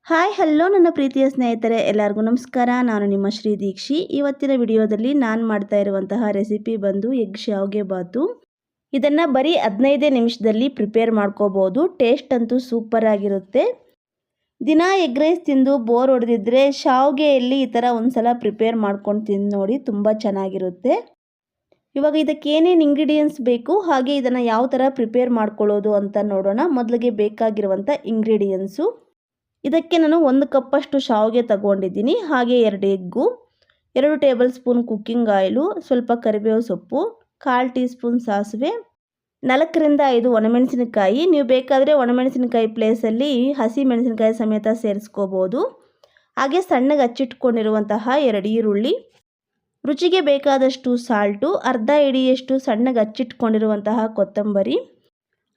Hi hello ನನ್ನ ಪ್ರೀತಿಯ ಸ್ನೇಹಿತರೆ ಎಲ್ಲರಿಗೂ ನಮಸ್ಕಾರ. ನಾನು ನಿಮ್ಮ ಶ್ರೀ ದೀಕ್ಷಿ. ಇವತ್ತಿನ ವಿಡಿಯೋದಲ್ಲಿ ನಾನು ಮಾಡ್ತಾ ಇರುವಂತಹ ರೆಸಿಪಿ ಬಂದು ಎಗ್ ಶಾವ್ಗೆ ಬಾತು. ಇದನ್ನು ಬರೀ 15 ನಿಮಿಷದಲ್ಲಿ ಪ್ರಿಪೇರ್ ಮಾಡ್ಕೋಬೋದು. ಟೇಸ್ಟ್ ಅಂತೂ ಸೂಪರ್ ಆಗಿರುತ್ತೆ. ದಿನ ಎಗ್ ರೈಸ್ ತಿಂದು ಬೋರ್ ಹೊಡೆದಿದ್ರೆ ಶಾವ್ಗೆಯಲ್ಲಿ ಈ ಥರ ಒಂದ್ಸಲ ಪ್ರಿಪೇರ್ ಮಾಡ್ಕೊಂಡು ತಿಂದು ನೋಡಿ, ತುಂಬ ಚೆನ್ನಾಗಿರುತ್ತೆ. ಇವಾಗ ಇದಕ್ಕೆ ಏನೇನು ಇಂಗ್ರೀಡಿಯೆಂಟ್ಸ್ ಬೇಕು ಹಾಗೆ ಇದನ್ನು ಯಾವ ಥರ ಪ್ರಿಪೇರ್ ಮಾಡ್ಕೊಳ್ಳೋದು ಅಂತ ನೋಡೋಣ. ಮೊದಲಿಗೆ ಬೇಕಾಗಿರುವಂಥ ಇಂಗ್ರೀಡಿಯೆಂಟ್ಸು, ಇದಕ್ಕೆ ನಾನು 1 ಕಪ್ಪಷ್ಟು ಶಾವಿಗೆ ತಗೊಂಡಿದ್ದೀನಿ. ಹಾಗೆ 2 egg, 2 table spoon cooking oil, ಸ್ವಲ್ಪ ಕರಿಬೇವು ಸೊಪ್ಪು, 1/4 ಟೀ ಸ್ಪೂನ್ ಸಾಸಿವೆ, 4 ರಿಂದ 5 ಒಣಮೆಣಸಿನಕಾಯಿ. ನೀವು ಬೇಕಾದರೆ ಒಣಮೆಣಸಿನಕಾಯಿ ಪ್ಲೇಸಲ್ಲಿ ಹಸಿ ಮೆಣಸಿನಕಾಯಿ ಸಮೇತ ಸೇರಿಸ್ಕೋಬೋದು. ಹಾಗೆ ಸಣ್ಣಗೆ ಹಚ್ಚಿಟ್ಕೊಂಡಿರುವಂತಹ 2 ಈರುಳ್ಳಿ, ರುಚಿಗೆ ಬೇಕಾದಷ್ಟು ಸಾಲ್ಟು, ಅರ್ಧ ಹಿಡಿಯಷ್ಟು ಸಣ್ಣಗೆ ಹಚ್ಚಿಟ್ಕೊಂಡಿರುವಂತಹ ಕೊತ್ತಂಬರಿ,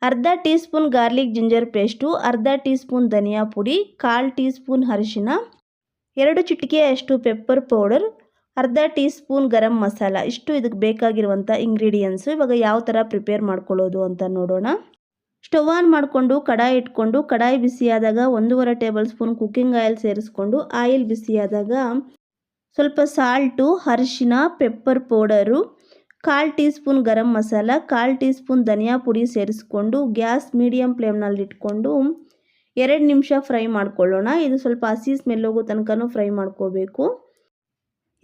ಅರ್ಧ tea spoon garlic ginger paste, ಅರ್ಧ ಟೀ ಸ್ಪೂನ್ ಧನಿಯಾ ಪುಡಿ, 1/4 ಟೀ ಸ್ಪೂನ್ ಅರಿಶಿನ, 2 ಚಿಟಿಕೆಯಷ್ಟು ಪೆಪ್ಪರ್ ಪೌಡರ್, ಅರ್ಧ ಟೀ ಸ್ಪೂನ್ ಗರಂ ಮಸಾಲ. ಇಷ್ಟು ಇದಕ್ಕೆ ಬೇಕಾಗಿರುವಂಥ ಇಂಗ್ರೀಡಿಯೆಂಟ್ಸು. ಇವಾಗ ಯಾವ ಥರ ಪ್ರಿಪೇರ್ ಮಾಡ್ಕೊಳ್ಳೋದು ಅಂತ ನೋಡೋಣ. ಸ್ಟವ್ ಆನ್ ಮಾಡಿಕೊಂಡು ಕಡಾಯಿ ಇಟ್ಕೊಂಡು, ಕಡಾಯಿ ಬಿಸಿಯಾದಾಗ 1.5 ಟೇಬಲ್ ಸ್ಪೂನ್ ಕುಕ್ಕಿಂಗ್ ಆಯಿಲ್ ಸೇರಿಸ್ಕೊಂಡು, ಆಯಿಲ್ ಬಿಸಿಯಾದಾಗ ಸ್ವಲ್ಪ ಸಾಲ್ಟು, ಅರಿಶಿನ, pepper powder, 1/4 tea spoon garam masala, 1/4 tea spoon ಧನಿಯಾ ಪುಡಿ ಸೇರಿಸ್ಕೊಂಡು ಗ್ಯಾಸ್ ಮೀಡಿಯಮ್ ಫ್ಲೇಮ್ನಲ್ಲಿ ಇಟ್ಕೊಂಡು 2 ನಿಮಿಷ ಫ್ರೈ ಮಾಡ್ಕೊಳ್ಳೋಣ. ಇದು ಸ್ವಲ್ಪ ಹಸಿ ಸ್ಮೆಲ್ ಹೋಗೋ ತನಕನೂ ಫ್ರೈ ಮಾಡ್ಕೋಬೇಕು.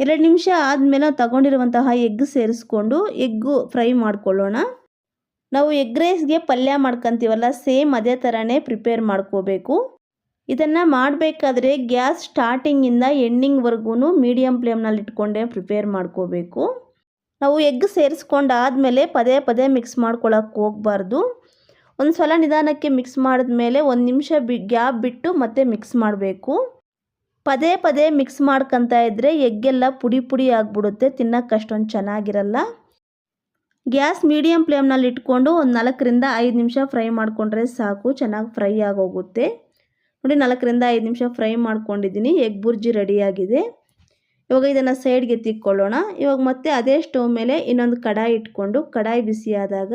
2 ನಿಮಿಷ ಆದಮೇಲೆ ತಗೊಂಡಿರುವಂತಹ ಎಗ್ ಸೇರಿಸ್ಕೊಂಡು ಎಗ್ಗು ಫ್ರೈ ಮಾಡ್ಕೊಳ್ಳೋಣ. ನಾವು ಎಗ್ ರೈಸ್ಗೆ ಪಲ್ಯ ಮಾಡ್ಕೊತೀವಲ್ಲ, ಸೇಮ್ ಅದೇ ಥರನೇ ಪ್ರಿಪೇರ್ ಮಾಡ್ಕೋಬೇಕು. ಇದನ್ನು ಮಾಡಬೇಕಾದ್ರೆ ಗ್ಯಾಸ್ ಸ್ಟಾರ್ಟಿಂಗಿಂದ ಎಂಡಿಂಗ್ವರೆಗೂ ಮೀಡಿಯಮ್ ಫ್ಲೇಮ್ನಲ್ಲಿ ಇಟ್ಕೊಂಡೇ ಪ್ರಿಪೇರ್ ಮಾಡ್ಕೋಬೇಕು. ನಾವು ಎಗ್ ಸೇರಿಸ್ಕೊಂಡಾದಮೇಲೆ ಪದೇ ಪದೇ ಮಿಕ್ಸ್ ಮಾಡ್ಕೊಳ್ಳೋಕ್ಕೆ ಹೋಗಬಾರ್ದು. ಒಂದು ಸಲ ನಿಧಾನಕ್ಕೆ ಮಿಕ್ಸ್ ಮಾಡಿದ್ಮೇಲೆ 1 ನಿಮಿಷ ಗ್ಯಾಪ್ ಬಿಟ್ಟು ಮತ್ತೆ ಮಿಕ್ಸ್ ಮಾಡಬೇಕು. ಪದೇ ಪದೇ ಮಿಕ್ಸ್ ಮಾಡ್ಕೊತಾ ಇದ್ದರೆ ಎಗ್ಗೆಲ್ಲ ಪುಡಿ ಪುಡಿ ಆಗಿಬಿಡುತ್ತೆ, ತಿನ್ನೋಕ್ಕೆ ಅಷ್ಟೊಂದು ಚೆನ್ನಾಗಿರಲ್ಲ. ಗ್ಯಾಸ್ ಮೀಡಿಯಮ್ ಫ್ಲೇಮ್ನಲ್ಲಿ ಇಟ್ಕೊಂಡು ಒಂದು 4 ರಿಂದ 5 ನಿಮಿಷ ಫ್ರೈ ಮಾಡಿಕೊಂಡ್ರೆ ಸಾಕು, ಚೆನ್ನಾಗಿ ಫ್ರೈ ಆಗೋಗುತ್ತೆ. ನೋಡಿ, 4 ರಿಂದ 5 ನಿಮಿಷ ಫ್ರೈ ಮಾಡ್ಕೊಂಡಿದ್ದೀನಿ. ಎಗ್ ಬುರ್ಜಿ ರೆಡಿಯಾಗಿದೆ. ಇವಾಗ ಇದನ್ನು ಸೈಡ್ಗೆ ತಿಕ್ಕೊಳ್ಳೋಣ. ಇವಾಗ ಮತ್ತೆ ಅದೇ ಸ್ಟವ್ ಮೇಲೆ ಇನ್ನೊಂದು ಕಡಾಯಿ ಇಟ್ಕೊಂಡು, ಕಡಾಯಿ ಬಿಸಿಯಾದಾಗ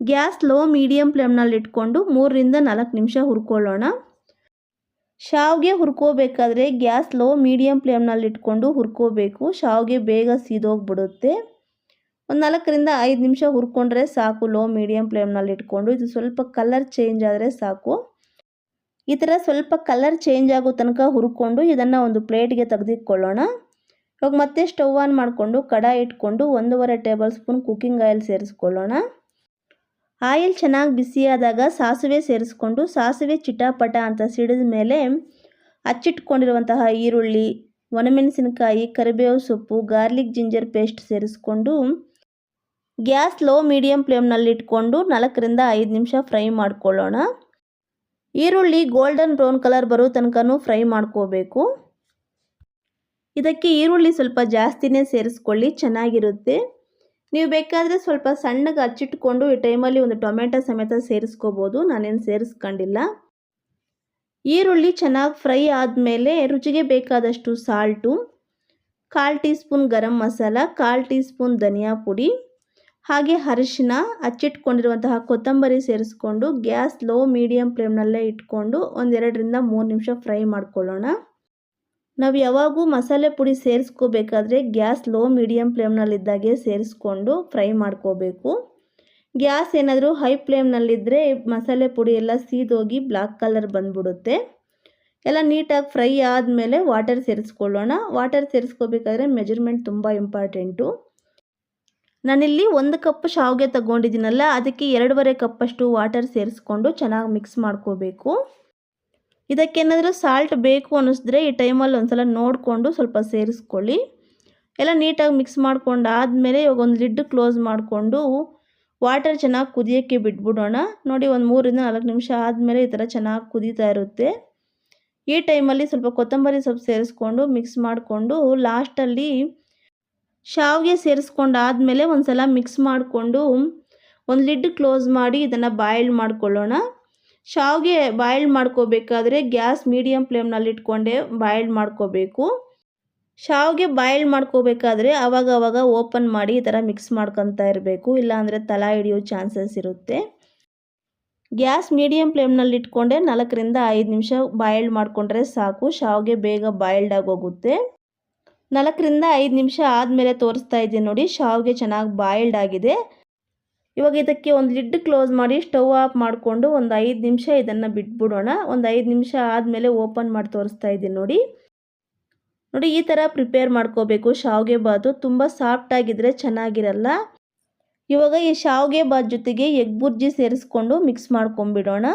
ಗ್ಯಾಸ್ ಲೋ ಮೀಡಿಯಮ್ ಫ್ಲೇಮ್ನಲ್ಲಿ ಇಟ್ಕೊಂಡು 3 ರಿಂದ 4 ನಿಮಿಷ ಹುರ್ಕೊಳ್ಳೋಣ. ಶಾವಿಗೆ ಹುರ್ಕೋಬೇಕಾದ್ರೆ ಗ್ಯಾಸ್ ಲೋ ಮೀಡಿಯಮ್ ಫ್ಲೇಮ್ನಲ್ಲಿ ಇಟ್ಕೊಂಡು ಹುರ್ಕೋಬೇಕು. ಶಾವಿಗೆ ಬೇಗ ಸೀದೋಗ್ಬಿಡುತ್ತೆ. ಒಂದು 4 ರಿಂದ 5 ನಿಮಿಷ ಹುರ್ಕೊಂಡ್ರೆ ಸಾಕು, ಲೋ ಮೀಡಿಯಮ್ ಫ್ಲೇಮ್ನಲ್ಲಿ ಇಟ್ಕೊಂಡು. ಇದು ಸ್ವಲ್ಪ ಕಲರ್ ಚೇಂಜ್ ಆದರೆ ಸಾಕು. ಈ ಥರ ಸ್ವಲ್ಪ ಕಲರ್ ಚೇಂಜ್ ಆಗೋ ತನಕ ಹುರ್ಕೊಂಡು ಇದನ್ನು ಒಂದು ಪ್ಲೇಟ್ಗೆ ತೆಗೆದಿಟ್ಕೊಳ್ಳೋಣ. ಇವಾಗ ಮತ್ತೆ ಸ್ಟವ್ ಆನ್ ಮಾಡಿಕೊಂಡು ಕಡಾಯಿ ಇಟ್ಕೊಂಡು 1.5 ಟೇಬಲ್ ಸ್ಪೂನ್ ಕುಕ್ಕಿಂಗ್ ಆಯಿಲ್ ಸೇರಿಸ್ಕೊಳ್ಳೋಣ. ಆಯಿಲ್ ಚೆನ್ನಾಗಿ ಬಿಸಿಯಾದಾಗ ಸಾಸಿವೆ ಸೇರಿಸ್ಕೊಂಡು, ಸಾಸಿವೆ ಚಿಟಾಪಟ ಅಂತ ಸಿಡಿದ ಮೇಲೆ ಹಚ್ಚಿಟ್ಕೊಂಡಿರುವಂತಹ ಈರುಳ್ಳಿ, ಒಣಮೆಣಸಿನಕಾಯಿ, ಕರಿಬೇವು ಸೊಪ್ಪು, ಗಾರ್ಲಿಕ್ ಜಿಂಜರ್ ಪೇಸ್ಟ್ ಸೇರಿಸ್ಕೊಂಡು ಗ್ಯಾಸ್ ಲೋ ಮೀಡಿಯಮ್ ಫ್ಲೇಮ್ನಲ್ಲಿ ಇಟ್ಕೊಂಡು 4 ರಿಂದ 5 ನಿಮಿಷ ಫ್ರೈ ಮಾಡ್ಕೊಳ್ಳೋಣ. ಈರುಳ್ಳಿ ಗೋಲ್ಡನ್ ಬ್ರೌನ್ ಕಲರ್ ಬರೋ ತನಕನೂ ಫ್ರೈ ಮಾಡ್ಕೋಬೇಕು. ಇದಕ್ಕೆ ಈರುಳ್ಳಿ ಸ್ವಲ್ಪ ಜಾಸ್ತಿನೇ ಸೇರಿಸ್ಕೊಳ್ಳಿ, ಚೆನ್ನಾಗಿರುತ್ತೆ. ನೀವು ಬೇಕಾದರೆ ಸ್ವಲ್ಪ ಸಣ್ಣಗೆ ಹಚ್ಚಿಟ್ಕೊಂಡು ಈ ಟೈಮಲ್ಲಿ ಒಂದು ಟೊಮೆಟೊ ಸಮೇತ ಸೇರಿಸ್ಕೋಬೋದು. ನಾನೇನು ಸೇರಿಸ್ಕೊಂಡಿಲ್ಲ. ಈರುಳ್ಳಿ ಚೆನ್ನಾಗಿ ಫ್ರೈ ಆದಮೇಲೆ ರುಚಿಗೆ ಬೇಕಾದಷ್ಟು salt, 1/4 tea spoon garam masala, 1/4 tea spoon ಧನಿಯಾ ಪುಡಿ, ಹಾಗೆ ಅರಿಶಿನ, ಹಚ್ಚಿಟ್ಕೊಂಡಿರುವಂತಹ ಕೊತ್ತಂಬರಿ ಸೇರಿಸ್ಕೊಂಡು ಗ್ಯಾಸ್ ಲೋ ಮೀಡಿಯಮ್ ಫ್ಲೇಮ್ನಲ್ಲೇ ಇಟ್ಕೊಂಡು ಒಂದು 2 ರಿಂದ 3 ನಿಮಿಷ ಫ್ರೈ ಮಾಡ್ಕೊಳ್ಳೋಣ. ನಾವು ಯಾವಾಗೂ ಮಸಾಲೆ ಪುಡಿ ಸೇರಿಸ್ಕೋಬೇಕಾದ್ರೆ ಗ್ಯಾಸ್ ಲೋ ಮೀಡಿಯಮ್ ಫ್ಲೇಮ್ನಲ್ಲಿದ್ದಾಗೆ ಸೇರಿಸ್ಕೊಂಡು ಫ್ರೈ ಮಾಡ್ಕೋಬೇಕು. ಗ್ಯಾಸ್ ಏನಾದರೂ ಹೈ ಫ್ಲೇಮ್ನಲ್ಲಿದ್ದರೆ ಮಸಾಲೆ ಪುಡಿ ಎಲ್ಲ ಸೀದೋಗಿ ಬ್ಲ್ಯಾಕ್ ಕಲರ್ ಬಂದ್ಬಿಡುತ್ತೆ. ಎಲ್ಲ ನೀಟಾಗಿ ಫ್ರೈ ಆದಮೇಲೆ ವಾಟರ್ ಸೇರಿಸ್ಕೊಳ್ಳೋಣ. ವಾಟರ್ ಸೇರಿಸ್ಕೋಬೇಕಾದ್ರೆ ಮೆಜರ್ಮೆಂಟ್ ತುಂಬ ಇಂಪಾರ್ಟೆಂಟು. ನಾನಿಲ್ಲಿ 1 ಕಪ್ ಶಾವಿಗೆ ತಗೊಂಡಿದ್ದೀನಲ್ಲ, ಅದಕ್ಕೆ 2.5 ಕಪ್ಪಷ್ಟು ವಾಟರ್ ಸೇರಿಸ್ಕೊಂಡು ಚೆನ್ನಾಗಿ ಮಿಕ್ಸ್ ಮಾಡ್ಕೋಬೇಕು. ಇದಕ್ಕೇನಾದರೂ ಸಾಲ್ಟ್ ಬೇಕು ಅನ್ನಿಸಿದ್ರೆ ಈ ಟೈಮಲ್ಲಿ ಒಂದು ಸಲ ನೋಡಿಕೊಂಡು ಸ್ವಲ್ಪ ಸೇರಿಸ್ಕೊಳ್ಳಿ. ಎಲ್ಲ ನೀಟಾಗಿ ಮಿಕ್ಸ್ ಮಾಡ್ಕೊಂಡು ಆದಮೇಲೆ ಇವಾಗ ಒಂದು ಲಿಡ್ ಕ್ಲೋಸ್ ಮಾಡಿಕೊಂಡು ವಾಟರ್ ಚೆನ್ನಾಗಿ ಕುದಿಯೋಕ್ಕೆ ಬಿಟ್ಬಿಡೋಣ. ನೋಡಿ, ಒಂದು 3 ರಿಂದ 4 ನಿಮಿಷ ಆದಮೇಲೆ ಈ ಥರ ಚೆನ್ನಾಗಿ ಕುದೀತಾ ಇರುತ್ತೆ. ಈ ಟೈಮಲ್ಲಿ ಸ್ವಲ್ಪ ಕೊತ್ತಂಬರಿ ಸೊಪ್ಪು ಸೇರಿಸ್ಕೊಂಡು ಮಿಕ್ಸ್ ಮಾಡಿಕೊಂಡು ಲಾಸ್ಟಲ್ಲಿ ಶಾವಿಗೆ ಸೇರಿಸ್ಕೊಂಡಾದಮೇಲೆ ಒಂದು ಸಲ ಮಿಕ್ಸ್ ಮಾಡಿಕೊಂಡು ಒಂದು ಲಿಡ್ ಕ್ಲೋಸ್ ಮಾಡಿ ಇದನ್ನು ಬಾಯ್ಲ್ ಮಾಡ್ಕೊಳ್ಳೋಣ. ಶಾವಿಗೆ ಬಾಯ್ಲ್ ಮಾಡ್ಕೋಬೇಕಾದ್ರೆ ಗ್ಯಾಸ್ ಮೀಡಿಯಮ್ ಫ್ಲೇಮ್ನಲ್ಲಿ ಇಟ್ಕೊಂಡೇ ಬಾಯ್ಲ್ ಮಾಡ್ಕೋಬೇಕು. ಶಾವಿಗೆ ಬಾಯ್ಲ್ ಮಾಡ್ಕೋಬೇಕಾದ್ರೆ ಆವಾಗ ಓಪನ್ ಮಾಡಿ ಈ ಥರ ಮಿಕ್ಸ್ ಮಾಡ್ಕೊತಾ ಇರಬೇಕು, ಇಲ್ಲಾಂದರೆ ತಳ ಹಿಡಿಯೋ ಚಾನ್ಸಸ್ ಇರುತ್ತೆ. ಗ್ಯಾಸ್ ಮೀಡಿಯಮ್ ಫ್ಲೇಮ್ನಲ್ಲಿ ಇಟ್ಕೊಂಡೆ 4ರಿಂದ 5 ನಿಮಿಷ ಬಾಯ್ಲ್ಡ್ ಮಾಡಿಕೊಂಡ್ರೆ ಸಾಕು. ಶಾವಿಗೆ ಬೇಗ ಬಾಯ್ಲ್ಡ್ ಆಗೋಗುತ್ತೆ. 4ರಿಂದ 5 ನಿಮಿಷ ಆದಮೇಲೆ ತೋರಿಸ್ತಾ ಇದ್ದೀನಿ ನೋಡಿ, ಶಾವಿಗೆ ಚೆನ್ನಾಗಿ ಬಾಯ್ಲ್ಡ್ ಆಗಿದೆ. ಇವಾಗ ಇದಕ್ಕೆ ಒಂದು ಲಿಡ್ ಕ್ಲೋಸ್ ಮಾಡಿ ಸ್ಟವ್ ಆಫ್ ಮಾಡಿಕೊಂಡು ಒಂದು 5 ನಿಮಿಷ ಇದನ್ನು ಬಿಟ್ಬಿಡೋಣ. ಒಂದು 5 ನಿಮಿಷ ಆದಮೇಲೆ ಓಪನ್ ಮಾಡಿ ತೋರಿಸ್ತಾ ಇದ್ದೀನಿ ನೋಡಿ. ಈ ಥರ ಪ್ರಿಪೇರ್ ಮಾಡ್ಕೋಬೇಕು ಶಾವಿಗೆ ಬಾತು. ತುಂಬ ಸಾಫ್ಟಾಗಿದ್ದರೆ ಚೆನ್ನಾಗಿರಲ್ಲ. ಇವಾಗ ಈ ಶಾವಿಗೆ ಬಾತ್ ಜೊತೆಗೆ ಎಗ್ ಬುರ್ಜಿ ಸೇರಿಸ್ಕೊಂಡು ಮಿಕ್ಸ್ ಮಾಡ್ಕೊಂಬಿಡೋಣ.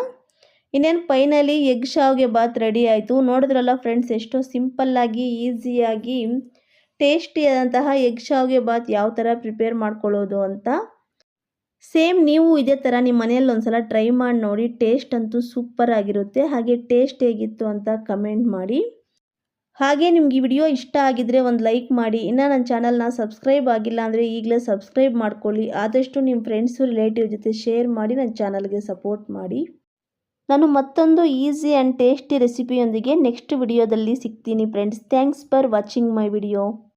ಇನ್ನೇನು ಫೈನಲಿ ಎಗ್ ಶಾವಿಗೆ ಬಾತ್ ರೆಡಿ ಆಯಿತು. ನೋಡಿದ್ರಲ್ಲ ಫ್ರೆಂಡ್ಸ್, ಎಷ್ಟೋ ಸಿಂಪಲ್ಲಾಗಿ ಈಸಿಯಾಗಿ ಟೇಸ್ಟಿಯಾದಂತಹ ಎಗ್ ಶಾವಿಗೆ ಬಾತ್ ಯಾವ ಥರ ಪ್ರಿಪೇರ್ ಮಾಡ್ಕೊಳ್ಳೋದು ಅಂತ. ಸೇಮ್ ನೀವು ಇದೇ ಥರ ನಿಮ್ಮ ಮನೆಯಲ್ಲಿ ಒಂದು ಸಲ ಟ್ರೈ ಮಾಡಿ ನೋಡಿ. ಟೇಸ್ಟ್ ಅಂತೂ ಸೂಪರ್ ಆಗಿರುತ್ತೆ. ಹಾಗೆ ಟೇಸ್ಟ್ ಹೇಗಿತ್ತು ಅಂತ ಕಮೆಂಟ್ ಮಾಡಿ. ಹಾಗೆ ನಿಮ್ಗೆ ಈ ವಿಡಿಯೋ ಇಷ್ಟ ಆಗಿದ್ರೆ ಒಂದು ಲೈಕ್ ಮಾಡಿ. ಇನ್ನು ನನ್ನ ಚಾನಲ್ನ ಸಬ್ಸ್ಕ್ರೈಬ್ ಆಗಿಲ್ಲ ಅಂದರೆ ಈಗಲೇ ಸಬ್ಸ್ಕ್ರೈಬ್ ಮಾಡ್ಕೊಳ್ಳಿ. ಆದಷ್ಟು ನಿಮ್ಮ ಫ್ರೆಂಡ್ಸು ರಿಲೇಟಿವ್ ಜೊತೆ ಶೇರ್ ಮಾಡಿ ನನ್ನ ಚಾನಲ್ಗೆ ಸಪೋರ್ಟ್ ಮಾಡಿ. ನಾನು ಮತ್ತೊಂದು ಈಸಿ ಆ್ಯಂಡ್ ಟೇಸ್ಟಿ ರೆಸಿಪಿಯೊಂದಿಗೆ ನೆಕ್ಸ್ಟ್ ವಿಡಿಯೋದಲ್ಲಿ ಸಿಗ್ತೀನಿ friends. Thanks for watching my video.